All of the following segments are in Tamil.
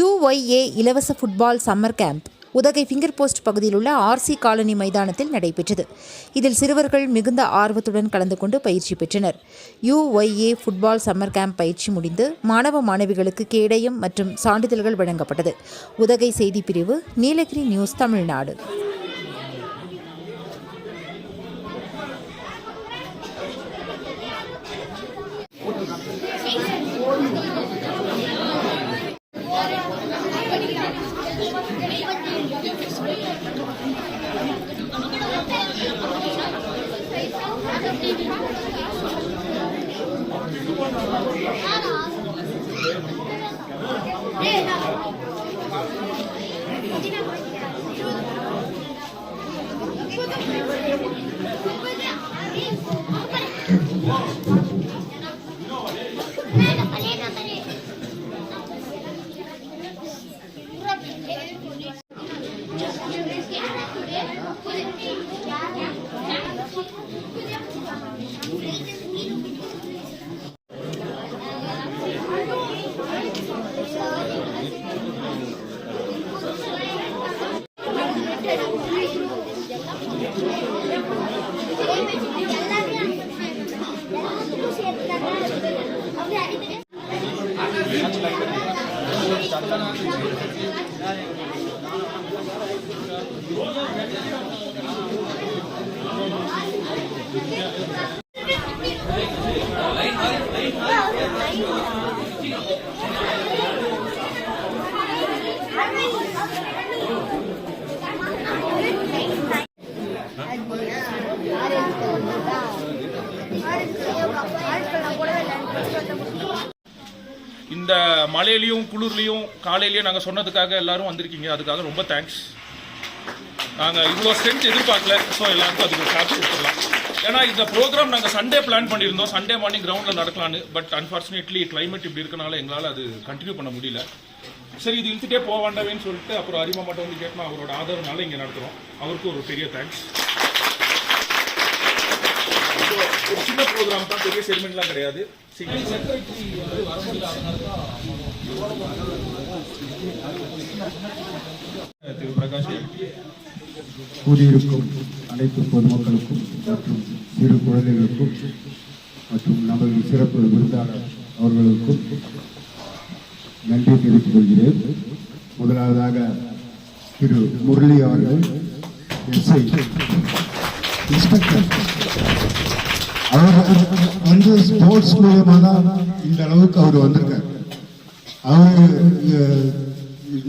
UYA இலவச football summer camp Udhagai finger post பகுதியில் உள்ள RC காலனி மைதானத்தில் நடைபெற்றது. இதில் சிறுவர்கள் மிகுந்த ஆர்வத்துடன் கலந்து கொண்டு பயிற்சி பெற்றனர். UYA ஃபுட்பால் சம்மர் கேம்ப் பயிற்சி முடிந்து மாணவ மாணவிகளுக்கு கேடயம் மற்றும் சான்றிதழ்கள் வழங்கப்பட்டது. உதகை செய்தி பிரிவு, நீலகிரி நியூஸ், தமிழ்நாடு. இந்த மழையிலையும் குளிர்லையும் காலையிலையும் நாங்கள் சொன்னதுக்காக எல்லாரும் வந்திருக்கீங்க. அதுக்காக ரொம்ப தேங்க்ஸ். நாங்கள் இவ்வளோ ஸ்ட்ரென்த் எதிர்பார்க்கல. ஸோ எல்லாருக்கும் அதுக்கு கிளாப்ஸ் கொடுத்துடலாம். ஏன்னா இந்த ப்ரோக்ராம் நாங்கள் சண்டே பிளான் பண்ணியிருந்தோம், சண்டே மார்னிங் கிரவுண்டில் நடக்கலான்னு. பட் அன்ஃபார்ச்சுனேட்லி கிளைமேட் இப்படி இருக்கனால எங்களால் அது கண்டினியூ பண்ண முடியல. சரி, இது இழுத்துட்டே போக வேண்டாவேன்னு சொல்லிட்டு அப்புறம் அரிமா மட்டும் வந்து கேட்டோம். அவரோட ஆதரவுனால இங்கே நடத்துகிறோம். அவருக்கும் ஒரு பெரிய தேங்க்ஸ். ஒரு சின்ன ப்ரோக்ராம் தான், பெரிய செரிமனிலாம் கிடையாது. திரு பிரகாஷ் கூடியிருக்கும் அனைத்து பொதுமக்களுக்கும் மற்றும் சிறு குழந்தைகளுக்கும் மற்றும் நமது சிறப்பு விருந்தாளர் அவர்களுக்கும் நன்றி தெரிவித்துக் கொள்கிறேன். முதலாவதாக திரு முரளி அவர்கள், SI இன்ஸ்பெக்டர், அவர் வந்து ஸ்போர்ட்ஸ் மூலமாக தான் இந்த அளவுக்கு அவர் வந்திருக்கார்.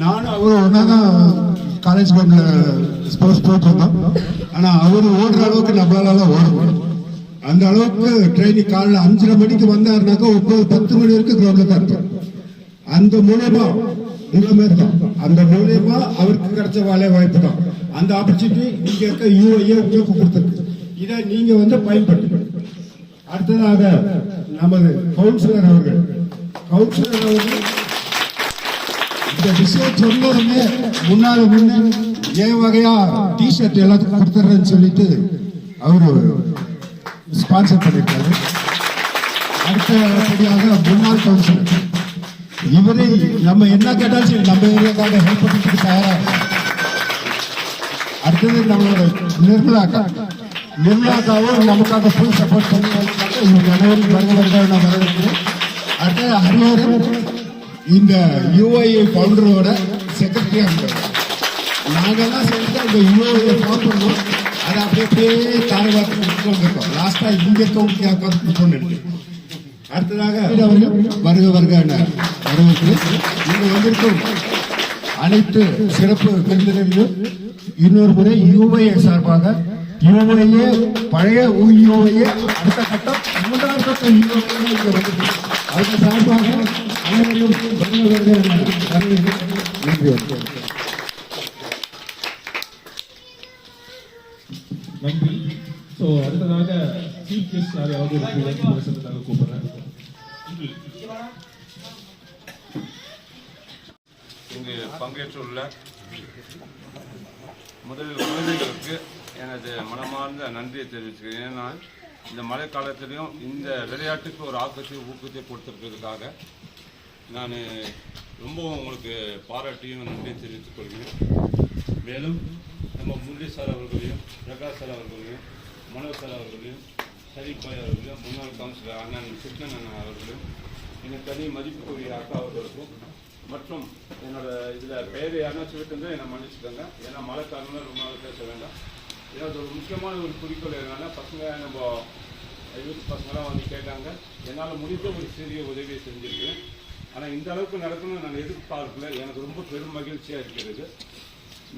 நானும் அவரும் ஒன்றா தான் காலேஜ் கிரவுண்டில் ஸ்போர்ட்ஸ் போயிட்டு இருந்தோம். ஆனால் அவர் ஓடுற அளவுக்கு நம்மளால ஓடணும். அந்த அளவுக்கு ட்ரைனிங் காலையில் 5:30 மணிக்கு வந்தாருனாக்கா 9-10 மணி வரைக்கும் கிரவுண்டில் தான் இருப்பார். அந்த மூலயமா அவருக்கு கிடைச்ச வேலை வாய்ப்பு தான். அந்த ஆப்பர்ச்சுனிட்டி இங்க இருக்க UYA உங்களுக்கு கொடுத்துருக்கு. இதை நீங்க வந்து பயன்படுத்த. அடுத்ததாக நமது கவுன்சிலர் அவர்கள் இந்த விஷயம் சொன்னதுமே முன்ன ஏன் வகையா டிஷர்ட் எல்லாத்துக்கும் கொடுத்துறேன்னு சொல்லிட்டு அவரு ஸ்பான்சர் பண்ணிருக்காரு. அடுத்தபடியாக முன்னாள் கவுன்சிலர், இவரை நம்ம என்ன கேட்டாலும் சரி நம்ம ஏரியாக்காக ஹெல்ப் பண்ணிட்டு தயாரா. அடுத்தது நம்மளோட நிர்மலாக்காவும் நமக்காக ஃபுல் சப்போர்ட் பண்ணி இவங்க அனைவரும் வருகிறவர்கள் நான் வரவேற்கிறேன். அடுத்தது ஹரிஹரன், இந்த UYA ஃபவுண்டரோட செக்ரட்டரியா இருந்தார். நாங்கெல்லாம் சேர்ந்து அந்த UYA ஃபார்ம் பண்ணுவோம். அதை அப்படியே தாரவாக்கு கொடுத்து வந்திருக்கோம். லாஸ்டா இங்க இருக்கவங்க கொடுத்தோன்னு. அடுத்ததாக அவர்கள் வருக வரவேற்கிறேன். இங்கு வந்திருக்கும் அனைத்து சிறப்பு விருந்தினர்களும் இன்னொரு முறை UYA சார்பாக UYA பழைய UYA அடுத்த கட்டம் 3வது கட்டம் UYA இங்கே வந்திருக்கு. அதற்கு சார்பாக அனைவரும் நன்றி. ஸோ அடுத்ததாக சீஃப் கெஸ்ட் யாரையாவது பேசுறதுக்காக கூப்பிடுறேன். இங்கு பங்கேற்றுள்ள முதலில் குழந்தைகளுக்கு எனது மனமார்ந்த நன்றியை தெரிவிச்சுக்கிறேன். ஏன்னா இந்த மழை காலத்திலையும் இந்த விளையாட்டுக்கு ஒரு ஆக்கத்தை ஊக்கத்தை கொடுத்துருக்கிறதுக்காக நான் ரொம்பவும் உங்களுக்கு பாராட்டியும் நன்றி தெரிவித்துக் கொள்கிறேன். மேலும் நம்ம முரளி சார் அவர்களையும், பிரகாஷ் சார் அவர்களையும், மனோஜ் சார் அவர்களையும், ஷரீஃபாய் அவர்களையும், முன்னாள் கவுன்சிலர் அண்ணன் கிருஷ்ணன் அண்ணன் அவர்களையும், எனக்கு தனி மதிப்புக்குரிய அக்கா அவர்களுக்கும், மற்றும் என்னோட இதில் பெயர் யாருன்னா சொல்லிட்டு என்னை மன்னிச்சுக்கோங்க. ஏன்னா மழை காரணம் ரொம்ப நாள் பேச வேண்டாம். ஏன்னா அது ஒரு முக்கியமான ஒரு குறிக்கோள் என்னன்னா, பசங்க நம்ம யூத் பசங்களாம் வந்து கேட்டாங்க. என்னால் முடிந்த ஒரு சிறிய உதவியை செஞ்சுருக்கேன். ஆனால் இந்த அளவுக்கு நடக்கணும்னு நான் எதிர்பார்க்கல. எனக்கு ரொம்ப பெரும் மகிழ்ச்சியாக இருக்கிறது.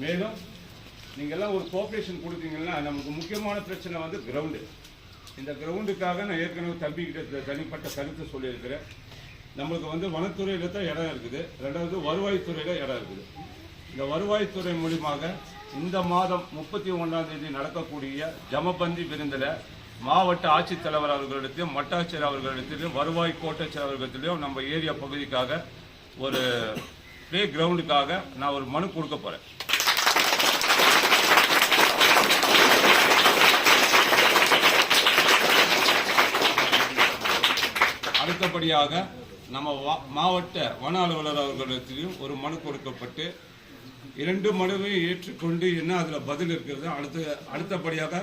மேலும் நீங்கள்லாம் ஒரு கோஆப்ரேஷன் கொடுத்தீங்கன்னா, நமக்கு முக்கியமான பிரச்சனை வந்து கிரவுண்டு. இந்த கிரவுண்டுக்காக நான் ஏற்கனவே தம்பிக்கிட்ட தனிப்பட்ட கருத்து சொல்லியிருக்கிறேன். நம்மளுக்கு வந்து வனத்துறையில் தான் இடம் இருக்குது, ரெண்டாவது வருவாய்த்துறையில் இடம் இருக்குது. இந்த வருவாய்த்துறை மூலியமாக இந்த மாதம் 31ஆம் தேதி நடக்கக்கூடிய ஜமபந்தி விருந்தில் மாவட்ட ஆட்சித்தலைவர் அவர்களிடத்திலும், வட்டாட்சியர் அவர்களிடத்திலும், வருவாய் கோட்டாட்சியர் அவர்களிடத்திலும் நம்ம ஏரியா பகுதிக்காக ஒரு பிளே கிரவுண்டுக்காக நான் ஒரு மனு கொடுக்க போகிறேன். அடுத்தபடியாக நம்ம மாவட்ட வன அலுவலர் அவர்களிடத்திலும் ஒரு மனு கொடுக்கப்பட்டு 2 மனுவையும் ஏற்றுக்கொண்டு என்ன அதில் பதில் இருக்கிறது. அடுத்தபடியாக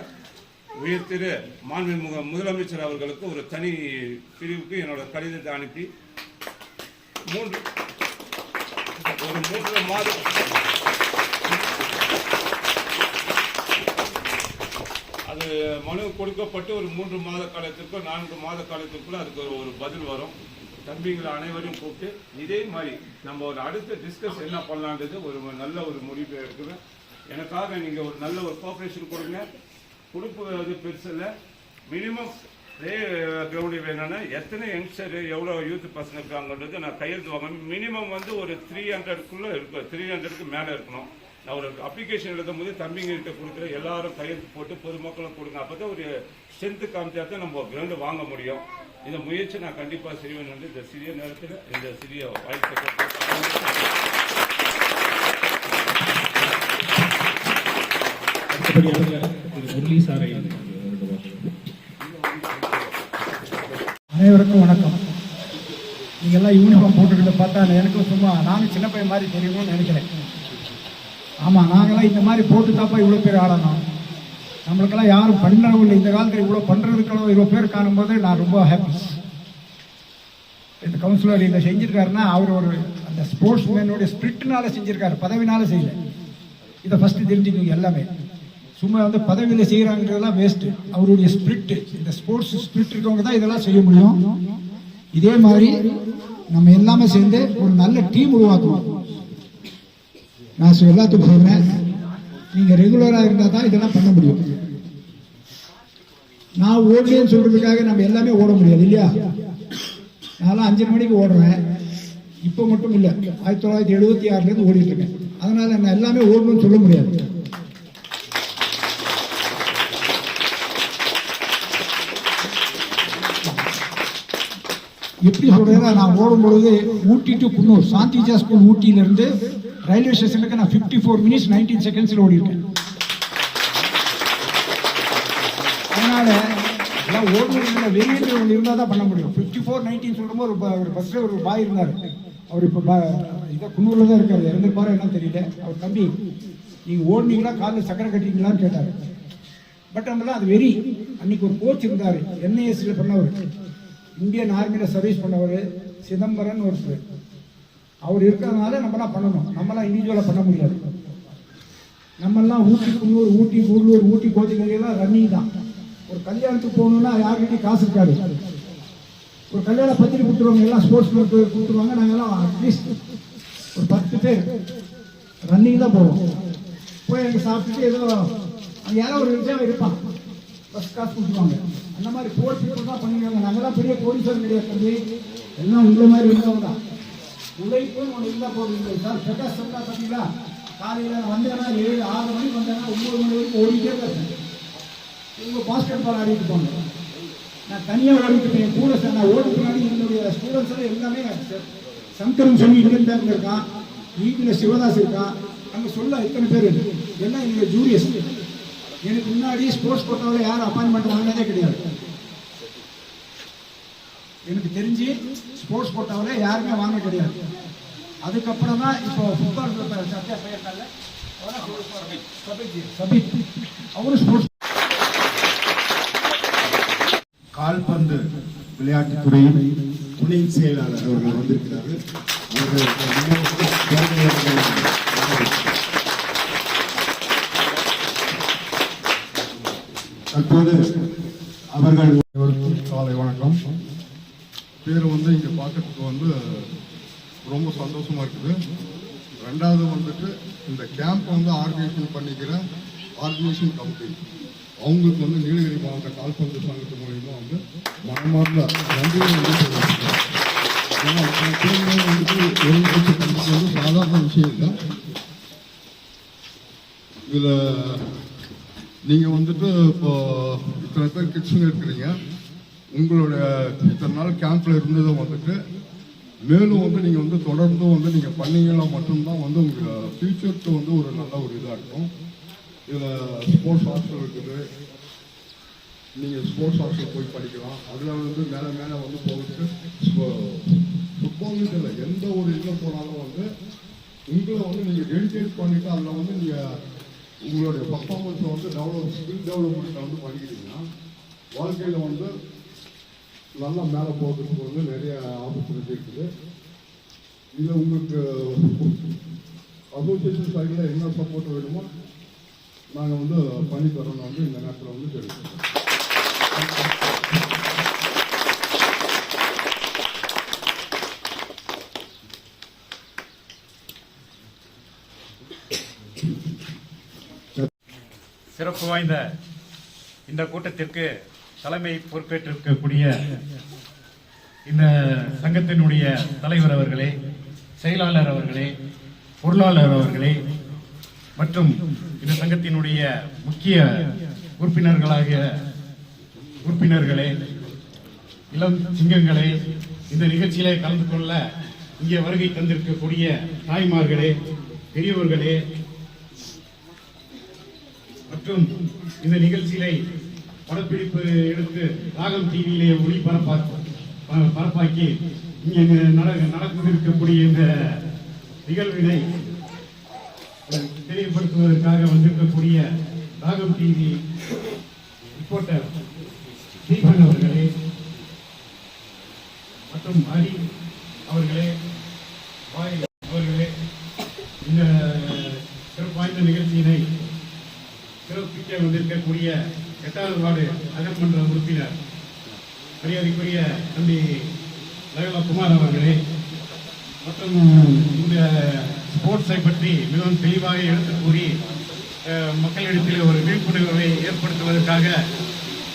உயர்திரு மாண்புமிகு முதலமைச்சர் அவர்களுக்கு ஒரு தனி பிரிவுக்கு என்னோட கடிதத்தை அனுப்பி 3 மாதம் அது மனு கொடுக்கப்பட்டு ஒரு 3 மாத காலத்திற்கோ 4 மாத காலத்திற்குள்ள அதுக்கு ஒரு பதில் வரும். தம்பிங்களை அனைவரையும் கூப்பிட்டு இதே மாதிரி நம்ம ஒரு அடுத்த டிஸ்கஸ் என்ன பண்ணலான்றது ஒரு நல்ல ஒரு முடிவு எடுக்குவேன். எனக்காக நீங்கள் ஒரு நல்ல ஒரு கோஆப்ரேஷன் கொடுங்க. கொடுப்பது பெருசு இல்லை, மினிமம் ப்ளே கிரவுண்டு வேணும்னா எத்தனை யங்ஸ்டர் எவ்வளோ யூத் பசங்க இருக்காங்கன்றது நான் கையெழுத்து வாங்க. மினிமம் வந்து ஒரு 300க்குள்ளே இருக்கும், 300க்கு மேலே இருக்கணும். நான் ஒரு அப்ளிகேஷன் எழுதும் போது தம்பிங்கிட்ட கொடுக்குற எல்லாரும் கையெழுத்து போட்டு பொதுமக்களும் கொடுங்க. அப்போ தான் ஒரு ஸ்ட்ரென்த்து காமிச்சா தான் நம்ம கிரவுண்டு வாங்க முடியும். இந்த முயற்சி நான் கண்டிப்பாக செய்வேன் என்று இந்த சிறிய நேரத்தில் இந்த சிறிய வாய்ப்பை அனைவருக்கும் வணக்கம். நீங்கள்லாம் யூனிஃபார்ம் போட்டுக்கிட்டு பார்த்தா எனக்கும் சும்மா நானும் சின்ன பையன் மாதிரி தெரியணும்னு நினைக்கிறேன். ஆமாம், நாங்களாம் இந்த மாதிரி போட்டு தாப்பா இவ்வளோ பேர் ஆடணும். நம்மளுக்கெல்லாம் யாரும் பண்ணவும் இல்லை. இந்த காலத்தில் இவ்வளோ பண்ணுறதுக்கெல்லாம் இவ்வளோ பேர் காணும்போது நான் ரொம்ப ஹாப்பி. இந்த கவுன்சிலர் இதை செஞ்சுருக்காருன்னா அவர் ஒரு அந்த ஸ்போர்ட்ஸ் மேனுடைய ஸ்பிரிட்னால செஞ்சுருக்காரு, பதவினால செய்யல. இதை ஃபஸ்ட்டு தெரிஞ்சுக்கோங்க. எல்லாமே சும்மா வந்து பதவியில் செய்கிறாங்கிறதெல்லாம் வேஸ்ட்டு. அவருடைய ஸ்பிரிட்டு, இந்த ஸ்போர்ட்ஸ் ஸ்பிரிட் இருக்கவங்க தான் இதெல்லாம் செய்ய முடியும். இதே மாதிரி நம்ம எல்லாமே சேர்ந்து ஒரு நல்ல டீம் உருவாக்குவோம். நான் எல்லாத்துக்கும் சொல்றேன், நீங்க ரெகுலரா இருந்தா தான் இதெல்லாம் பண்ண முடியும். நான் ஓடுறேன்னு சொல்றதுக்காக நம்ம எல்லாமே ஓட முடியாது இல்லையா? நான் 5 மணிக்கு ஓடுறேன். இப்போ மட்டும் இல்லை, 1976 ஓடிட்டு இருக்கேன். அதனால நான் எல்லாமே ஓடணும்னு சொல்ல முடியாது. எப்படி சொல்றேன்னா, நான் ஓடும்பொழுது ஊட்டி டு குன்னூர், சாந்திஜா ஸ்கூல் ஊட்டியிலிருந்து ரயில்வே ஸ்டேஷனுக்கு நான் 54 minutes 19 seconds ஓடி இருக்கேன். அதனால எல்லாம் ஓடுறதுல வெளியேற்ற ஒன்று இருந்தால் தான் பண்ண முடியும். 54-19 சொல்லும்போது ஒரு பஸ்ஸில் ஒரு பாய் இருந்தார். அவர் இப்போ இதை குன்னூரில் தான் இருக்காரு, இறந்துருப்பாரோ என்ன தெரியல. அவர் தம்பி நீங்கள் ஓடுனீங்களா, காலில் சக்கரை கட்டிங்களான்னு கேட்டார். பட் நம்மளாம் அது வெறி. அன்னைக்கு ஒரு கோச் இருந்தார், NISல பண்ணவர், இந்தியன் ஆர்மியில் சர்வீஸ் பண்ணவர், சிதம்பரன் ஒரு அவர் இருக்கிறதுனால நம்மளாம் பண்ணணும். நம்மளாம் இண்டிவிஜுவலாக பண்ண முடியாது. நம்மெல்லாம் ஊட்டி குன்னூர், ஊட்டி கூடலூர், ஊட்டி கோத்திகரையெல்லாம் ரன்னிங் தான். ஒரு கல்யாணத்துக்கு போகணுன்னா யாருக்கிட்டையும் காசு இருக்காது. ஒரு கல்யாணம் பத்திரிக்கை கொடுத்துருவாங்க, எல்லாம் ஸ்போர்ட்ஸ் கொடுத்துருவாங்க. நாங்கள்லாம் அட்லீஸ்ட் ஒரு 10 பேர் ரன்னிங் தான் போவோம். போய் அங்கே சாப்பிட்டுட்டு ஏதோ அங்கே யாரோ ஒரு விஷயம் இருப்பான், பஸ் காசு கொடுத்துருவாங்க. அந்த மாதிரி போட்டி தான் பண்ணிடுவாங்க. நாங்கள்லாம் பெரிய கோடீஸ்வரர் கிடையாது தம்பி, எல்லாம் உங்களை மாதிரி இருந்தவங்க தான். உழைப்புன்னு ஒன்று இருந்தால் போடுவீங்க சார். பிரகாஷ் சொன்னா பார்த்தீங்களா, காலையில் வந்தேன்னா 7-6 மணிக்கு வந்தேன்னா 9 மணி வரைக்கும் ஓடிக்கிட்டே இருக்கேன். இவங்க பாஸ்கெட் பால் ஆடிட்டு போங்க. நான் தனியாக ஓடிட்டு என் கூட சார் நான் ஓடி பின்னாடி என்னுடைய ஸ்டூடெண்ட்ஸ் எல்லாம் எல்லாமே சங்கரன் சொல்லி இங்கே இருக்கான், வீட்டில் சிவதாஸ் இருக்கான், அங்கே சொல்ல இத்தனை பேர் எல்லாம் என்னுடைய ஜூனியர்ஸ். எனக்கு முன்னாடி ஸ்போர்ட்ஸ் கோட்டாவில் யாரும் அப்பாயின்மெண்ட் வாங்கினதே கிடையாது. எனக்கு தெரிஞ்சு ஸ்போர்ட்ஸ் கோட்டாவில் யாருமே வாங்க கிடையாது. அதுக்கப்புறம் தான் இப்போ ஃபுட்பால் சர்ச்சா பெயர்னால சபித் அவரும் ஸ்போர்ட்ஸ் கால்பந்து விளையாட்டுத்துறையின் துணை செயலாளர் அவர்கள் வந்திருக்கிறார்கள். தற்போது அவர்கள் காலை வணக்கம். பேர் இங்கே பார்க்கறதுக்கு ரொம்ப சந்தோஷமா இருக்குது. ரெண்டாவது இந்த கேம்ப் ஆர்கனைசேஷன் பண்ணிக்கிற ஆர்கனைசேஷன் கமிட்டி அவங்களுக்கு நீலகிரி மாவட்ட கால்பந்து சங்கத்து மூலியமா மனமார்ந்த நன்றியை தெரிவிச்சுக்கிறேன். ஏன்னா சாதாரண விஷயம் இல்லை. இதுல நீங்க இப்போ இத்தனை பேர் கிட்ஸுங்க இருக்கிறீங்க. உங்களுடைய இத்தனை நாள் கேம்ப்ல இருந்ததை மேலும் நீங்க தொடர்ந்து நீங்க பண்ணீங்கன்னா மட்டும்தான் உங்க ஃபியூச்சருக்கு ஒரு நல்ல ஒரு இதா இருக்கும். இதுல ஸ்போர்ட்ஸ் ஹாஸ்டல் இருக்குது. நீங்க ஸ்போர்ட்ஸ் ஹாஸ்டல் போய் படிக்கலாம். அதுல மேல மேல போகிறது ஃபுட்பால் இல்லை, எந்த ஒரு இதில் போனாலும் உங்களை நீங்க டெடிகேட் பண்ணிட்டு அதில் நீங்க உங்களுடைய பர்ஃபார்மன்ஸை ஸ்கில் டெவலப்மெண்ட்டை பண்ணிக்கிட்டீங்கன்னா வாழ்க்கையில் நல்லா மேலே போகிறதுக்கு நிறைய ஆப்பர்ச்சுனிட்டி இருக்குது. இதில் உங்களுக்கு அசோசியேஷன் சைடில் என்ன சப்போர்ட் வேணுமோ நாங்கள் பண்ணி தரோன்னு இந்த நேரத்தில் தெரிவிக்கிறோம். சிறப்பு வாய்ந்த இந்த கூட்டத்திற்கு தலைமை பொறுப்பேற்றிருக்கக்கூடிய இந்த சங்கத்தினுடைய தலைவர் அவர்களே, செயலாளர் அவர்களே, பொருளாளர் அவர்களே மற்றும் இந்த சங்கத்தினுடைய முக்கிய உறுப்பினர்களே, இளம் சிங்கங்களே, இந்த நிகழ்ச்சியிலே கலந்து கொள்ள இங்கே வருகை தந்திருக்கக்கூடிய தாய்மார்களே, பெரியவர்களே மற்றும் இந்த நிகழ்ச்சியிலே படப்பிடிப்பு எடுத்து ராகம் டிவியிலே பரப்பாக்கி இங்கே நடக்கக்கூடிய இந்த நிகழ்வினை தெளிவுபடுத்துவதற்காக வந்திருக்கக்கூடிய ராகம் டிவி ரிப்போர்ட்டர் தீபன் அவர்களே மற்றும் ஹரி அவர்களே, அவர்களே, இந்த சிறப்பு வாய்ந்த நிகழ்ச்சியினை சிறப்பிக்க வந்திருக்கக்கூடிய 8வது வார்டு அகமன்ற உறுப்பினர் மரியாதைக்குரிய தம்பி லயோலா குமார் அவர்களே மற்றும் இந்த ஸ்போர்ட்ஸை பற்றி மிகவும் தெளிவாக எடுத்து கூறி மக்களிடத்தில் ஒரு விழிப்புணர்வை ஏற்படுத்துவதற்காக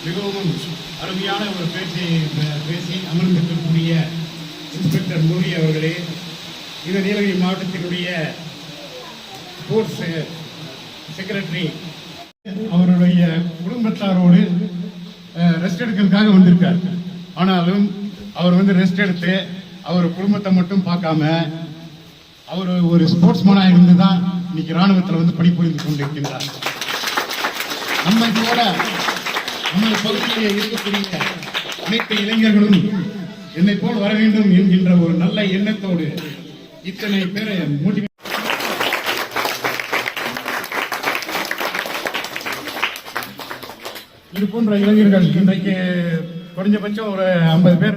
மிகவும் அருமையான ஒரு பேச்சை பேசி அமர்ந்திருக்கக்கூடிய இன்ஸ்பெக்டர் மூரி அவர்களே, இந்த நீலகிரி மாவட்டத்தினுடைய ஸ்போர்ட்ஸ் செக்ரட்டரி அவருடைய குடும்பத்தாரோடு ரெஸ்ட் எடுக்கிறதுக்காக வந்திருக்கார். ஆனாலும் அவர் ரெஸ்ட் எடுத்து அவர் குடும்பத்தை மட்டும் பார்க்காம அவர் ஒரு ஸ்போர்ட்ஸ் மேனா இருந்துதான் இன்னைக்கு ராணுவத்தில் பணிபுரிந்து கொண்டிருக்கின்றார். நம்மை போல நம்ம பகுதியிலே இருக்கக்கூடிய அனைத்து இளைஞர்களும் என்னை போல் வர வேண்டும் என்கின்ற ஒரு நல்ல எண்ணத்தோடு இத்தனை பேரை மோட்டிவேட் இது போன்ற இளைஞர்கள் இன்றைக்கு குறைஞ்சபட்சம் ஒரு 50 பேர்